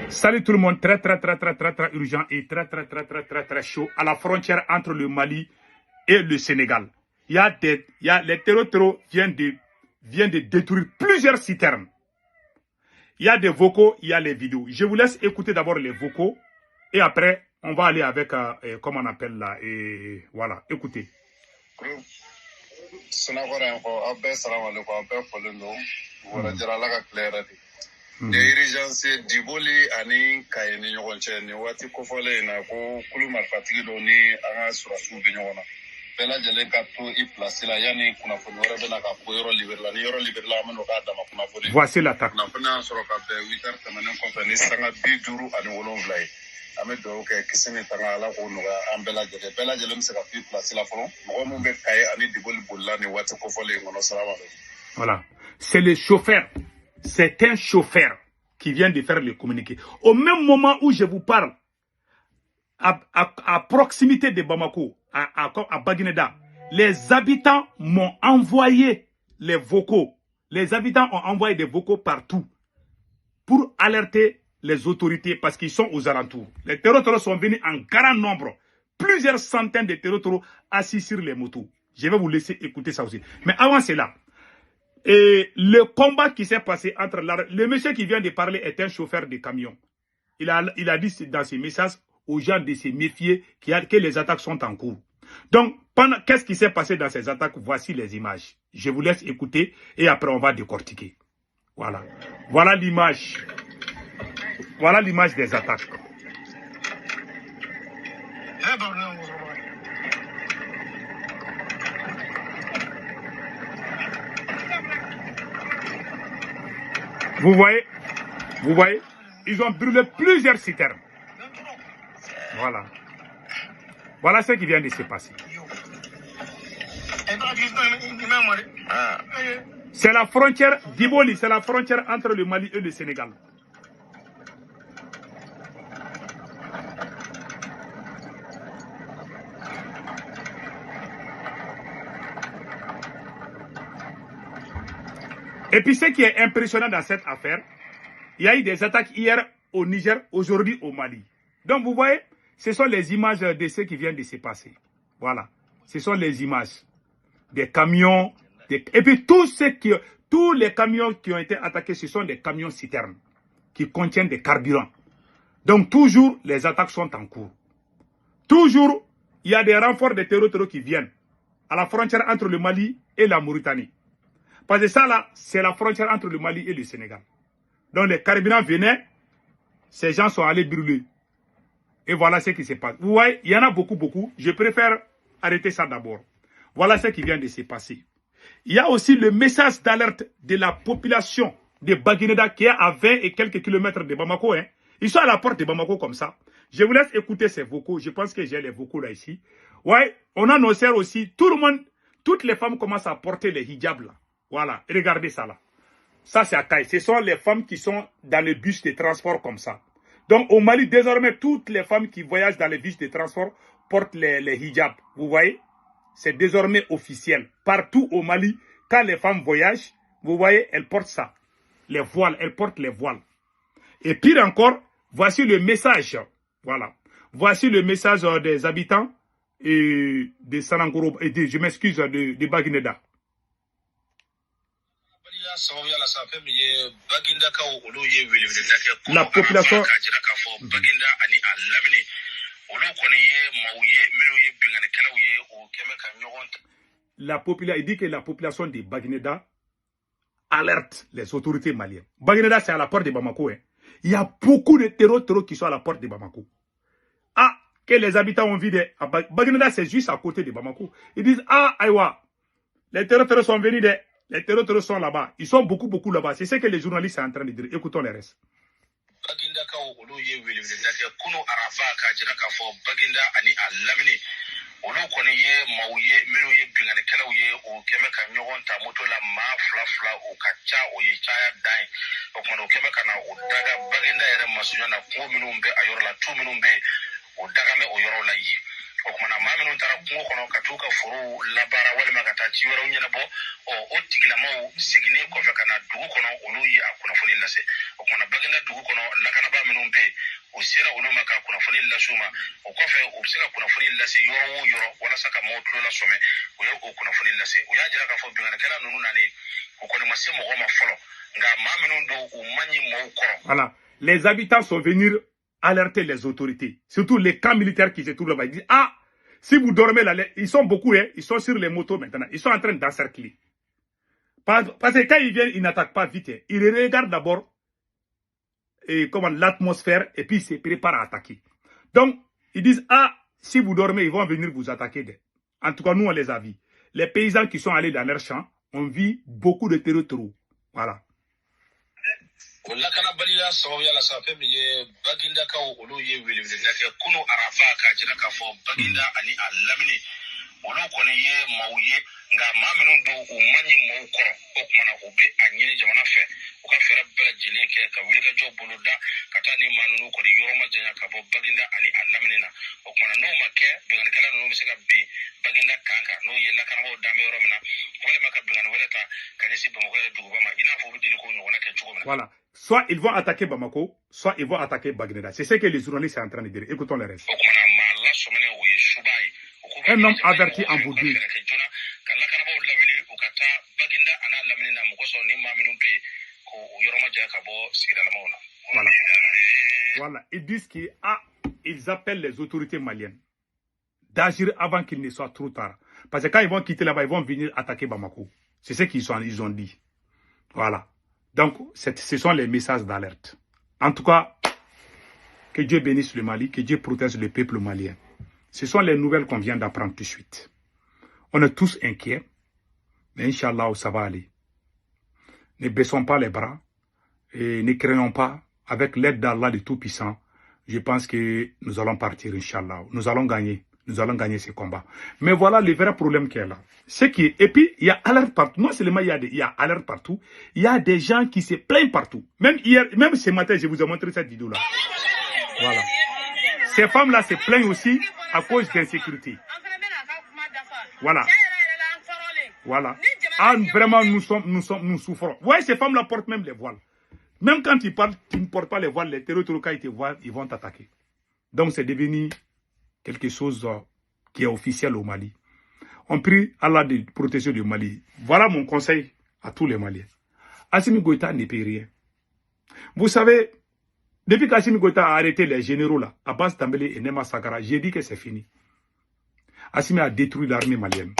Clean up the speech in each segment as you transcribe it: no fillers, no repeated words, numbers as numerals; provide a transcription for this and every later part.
Salut tout le monde, très urgent et très chaud à la frontière entre le Mali et le Sénégal. Les terreaux viennent de détruire plusieurs citernes. Il y a des vocaux, il y a les vidéos. Je vous laisse écouter d'abord les vocaux et après on va aller avec comment on appelle là et voilà, écoutez. Urgence diboli ani kayeni ɲɔgɔn cɛ ni waati kofɔlen in na ko kulu marifatigi dɔ ni an ka surasiw bɛ ɲɔgɔn na bɛɛ lajɛlen ka to i place la yanni kunnafoni wɛrɛ bɛna ka bɔ yɔrɔ libere la ni yɔrɔ libere la an bɛ n'o k'a dama kunnafoni. Voici l'attaque. Kunnafoni y'a sɔrɔ ka bɛn 8 heures tɛmɛnen kɔfɛ ni sanga 57 ye an bɛ dugawu kɛ kisi ni tanga ala k'o nɔgɔya an bɛɛ lajɛlen bɛ se ka to i place la fɔlɔ mɔgɔ min bɛ kaye ani diboli bolila ni waati kofɔlen in kɔnɔ salamu aleykum. Voilà, c'est le chauffeur. C'est un chauffeur qui vient de faire le communiqué. Au même moment où je vous parle, à proximité de Bamako, à Baguineda, les habitants m'ont envoyé les vocaux. Les habitants ont envoyé des vocaux partout pour alerter les autorités parce qu'ils sont aux alentours. Les terroristes sont venus en grand nombre. Plusieurs centaines de terroristes assis sur les motos. Je vais vous laisser écouter ça aussi. Mais avant cela, et le combat qui s'est passé entre le monsieur qui vient de parler est un chauffeur de camion. Il a dit dans ses messages aux gens de se méfier que les attaques sont en cours. Donc, qu'est-ce qui s'est passé dans ces attaques? Voici les images. Je vous laisse écouter et après on va décortiquer. Voilà. Voilà l'image. Voilà l'image des attaques. Vous voyez, ils ont brûlé plusieurs citernes. Voilà. Voilà ce qui vient de se passer. C'est la frontière d'Iboli, c'est la frontière entre le Mali et le Sénégal. Et puis ce qui est impressionnant dans cette affaire, il y a eu des attaques hier au Niger, aujourd'hui au Mali. Donc vous voyez, ce sont les images de ce qui vient de se passer. Voilà, ce sont les images des camions. Et puis tous les camions qui ont été attaqués, ce sont des camions citernes qui contiennent des carburants. Donc toujours, les attaques sont en cours. Toujours, il y a des renforts de terroristes qui viennent à la frontière entre le Mali et la Mauritanie. Parce que ça, là, c'est la frontière entre le Mali et le Sénégal. Donc, les carburants venaient, ces gens sont allés brûler. Et voilà ce qui se passe. Vous voyez, il y en a beaucoup. Je préfère arrêter ça d'abord. Voilà ce qui vient de se passer. Il y a aussi le message d'alerte de la population de Baguineda qui est à 20 et quelques kilomètres de Bamako. Hein. Ils sont à la porte de Bamako comme ça. Je vous laisse écouter ces vocaux. Je pense que j'ai les vocaux là ici. Ouais, on a nos sœurs aussi. Tout le monde, toutes les femmes commencent à porter les hijabs là. Voilà, regardez ça là. Ça c'est à Kaye. Ce sont les femmes qui sont dans le bus de transport comme ça. Donc au Mali, désormais, toutes les femmes qui voyagent dans les bus de transport portent les hijabs. Vous voyez? C'est désormais officiel. Partout au Mali, quand les femmes voyagent, vous voyez, elles portent ça. Les voiles, elles portent les voiles. Et pire encore, voici le message. Voilà. Voici le message des habitants de Sanangoro, je m'excuse, de Baguineda. La population. Il dit que la population de Baguineda alerte les autorités maliennes. Baguineda, c'est à la porte de Bamako. Hein. Il y a beaucoup de terroristes qui sont à la porte de Bamako. Ah, que les habitants ont vu Baguineda, c'est juste à côté de Bamako. Ils disent, ah, aïwa, les terroristes sont venus de... Les terroristes sont là-bas. Ils sont beaucoup là-bas. C'est ce que les journalistes sont en train de dire. Écoutons les restes. o kumana ma minnu tara kungo kɔnɔ ka t'u ka foro labaara walima ka taa ci wɛrɛw ɲɛnabɔ o tigilamaw seginnen kɔfɛ ka na dugu kɔnɔ olu ye a kunnafoni lase o kumana Baginda dugu kɔnɔ lakanabaa minnu bɛ yen o sera olu ma ka kunnafoni lase u ma o kɔfɛ u bɛ se ka kunnafoni lase yɔrɔ o yɔrɔ walasa ka maaw tulo lasɔmɛ o ye o kunnafoni lase u y'a jira k'a fɔ bingannikɛla ninnu nalen o kɔni ma se mɔgɔ ma fɔlɔ nka maa minnu don u man ɲi mɔgɔw kɔrɔ. Voilà, les habitants sont venus alerter les autorités, surtout les camps militaires qui se trouvent là-bas. Ils disent, ah, si vous dormez là, ils sont beaucoup, hein, ils sont sur les motos maintenant, ils sont en train d'encercler. Parce que quand ils viennent, ils n'attaquent pas vite. Hein. Ils regardent d'abord l'atmosphère et puis ils se préparent à attaquer. Donc, ils disent, ah, si vous dormez, ils vont venir vous attaquer. En tout cas, nous, on les a vus. Les paysans qui sont allés dans leurs champs ont vu beaucoup de terreaux. Voilà. lakana balila sababu la safe mi ye Baginda ka olu ye wele ke kunu arafa ka jira ka fo Baginda ani alamini olu koni ye mawye nga maminu do o manyi mo ko o kuma na obe anyini jamana fe o ka fera bela jile ke ka wili ka jobo da kata ni manunu koni yoroma janya ka bo Baginda ani alamini na o kuma na no make bengan kala no bi se ka bi Baginda kanka no ye lakana bo da me yoroma na wala maka bengan wala ta kanisi bo ko dugu ba ma ina fo bi dili ko nyona ke chugo na. Voilà. Soit ils vont attaquer Bamako, soit ils vont attaquer Baginda. C'est ce que les journalistes sont en train de dire. Écoutons le reste. Un homme averti en Bouddhi. Voilà. Voilà. Ils disent qu'ils appellent les autorités maliennes d'agir avant qu'il ne soit trop tard. Parce que quand ils vont quitter là-bas, ils vont venir attaquer Bamako. C'est ce qu'ils ont dit. Voilà. Donc, ce sont les messages d'alerte. En tout cas, que Dieu bénisse le Mali, que Dieu protège le peuple malien. Ce sont les nouvelles qu'on vient d'apprendre tout de suite. On est tous inquiets, mais Inch'Allah, ça va aller. Ne baissons pas les bras et ne craignons pas. Avec l'aide d'Allah le Tout-Puissant, je pense que nous allons partir, Inch'Allah. Nous allons gagner. Nous allons gagner ce combat. Mais voilà le vrai problème qui est là. Et puis, il y a alerte partout. Non seulement il y a alerte partout, il y a des gens qui se plaignent partout. Même hier, même ce matin, je vous ai montré cette vidéo-là. Voilà. Ces femmes-là se plaignent aussi à cause d'insécurité. Voilà. Voilà. Ah, vraiment, nous souffrons. Vous voyez, ces femmes-là portent même les voiles. Même quand ils parlent, tu ne portes pas les voiles, les terroristes, quand ils te voient, ils vont t'attaquer. Donc, c'est devenu quelque chose qui est officiel au Mali. On prie Allah de protéger le Mali. Voilà mon conseil à tous les Maliens. Assimi Goïta ne paye rien. Vous savez, depuis qu'Assimi Goïta a arrêté les généraux là, Abbas Tambélé et Nema Sakara, j'ai dit que c'est fini. Assimi a détruit l'armée malienne.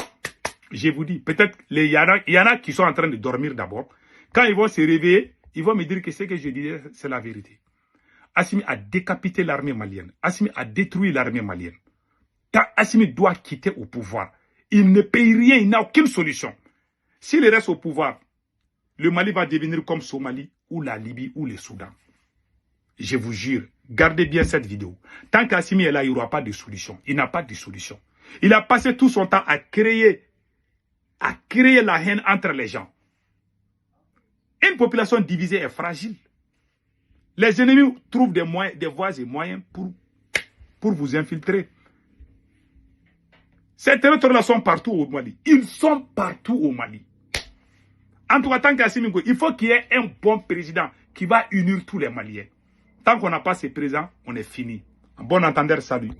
Je vous dis, peut-être il y en a qui sont en train de dormir d'abord. Quand ils vont se réveiller, ils vont me dire que ce que je disais, c'est la vérité. Assimi a décapité l'armée malienne. Assimi a détruit l'armée malienne. Quand Assimi doit quitter au pouvoir, il ne paye rien, il n'a aucune solution. S'il reste au pouvoir, le Mali va devenir comme Somalie, ou la Libye, ou le Soudan. Je vous jure, gardez bien cette vidéo. Tant qu'Assimi est là, il n'y aura pas de solution. Il n'a pas de solution. Il a passé tout son temps à créer la haine entre les gens. Une population divisée est fragile. Les ennemis trouvent des voies et moyens pour vous infiltrer. Ces territoires-là sont partout au Mali. Ils sont partout au Mali. En tout cas, tant qu'Assimi Goïta, il faut qu'il y ait un bon président qui va unir tous les Maliens. Tant qu'on n'a pas ce président, on est fini. Un bon entendeur, salut.